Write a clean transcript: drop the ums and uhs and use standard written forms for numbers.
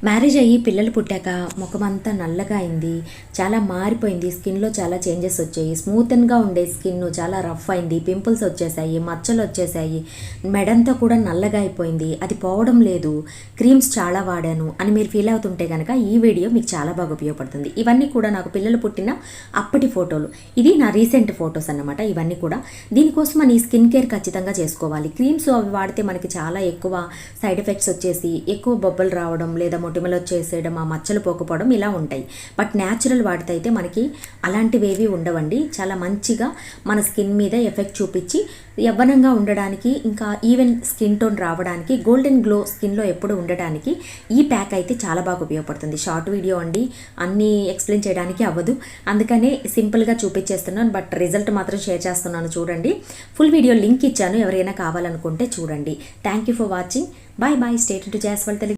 Marriage అయ్యి పిల్లలు పుట్టాక ముఖమంతా నల్లగా అయింది, చాలా మారిపోయింది, స్కిన్లో చాలా చేంజెస్ వచ్చాయి. స్మూత్గా ఉండే స్కిన్ చాలా రఫ్ అయింది, పింపుల్స్ వచ్చేసాయి, మచ్చలు వచ్చేసాయి, మెడంతా కూడా నల్లగా అయిపోయింది, అది పోవడం లేదు, క్రీమ్స్ చాలా వాడాను అని మీరు ఫీల్ అవుతుంటే కనుక ఈ వీడియో మీకు చాలా బాగా ఉపయోగపడుతుంది. ఇవన్నీ కూడా నాకు పిల్లలు పుట్టిన అప్పటి ఫోటోలు, ఇది నా రీసెంట్ ఫొటోస్ అన్నమాట. ఇవన్నీ కూడా దీనికోసం మన ఈ స్కిన్ కేర్ ఖచ్చితంగా చేసుకోవాలి. క్రీమ్స్ అవి వాడితే మనకి చాలా ఎక్కువ సైడ్ ఎఫెక్ట్స్ వచ్చేసి ఎక్కువ బొబ్బలు రావడం లేదా మొటిమలు వచ్చేసేయడం, ఆ మచ్చలు పోకపోవడం ఇలా ఉంటాయి. బట్ న్యాచురల్ వాడితే అయితే మనకి అలాంటివేవి ఉండవండి. చాలా మంచిగా మన స్కిన్ మీద ఎఫెక్ట్ చూపించి యవ్వనంగా ఉండడానికి, ఇంకా ఈవెన్ స్కిన్ టోన్ రావడానికి, గోల్డెన్ గ్లో స్కిన్లో ఎప్పుడు ఉండడానికి ఈ ప్యాక్ అయితే చాలా బాగా ఉపయోగపడుతుంది. షార్ట్ వీడియో అండి, అన్నీ ఎక్స్ప్లెయిన్ చేయడానికి అవ్వదు, అందుకనే సింపుల్గా చూపించేస్తున్నాను. బట్ రిజల్ట్ మాత్రం షేర్ చేస్తున్నాను, చూడండి. ఫుల్ వీడియో లింక్ ఇచ్చాను, ఎవరైనా కావాలనుకుంటే చూడండి. Thank you for watching. Bye bye. Stay tune to Jaas world Telugu.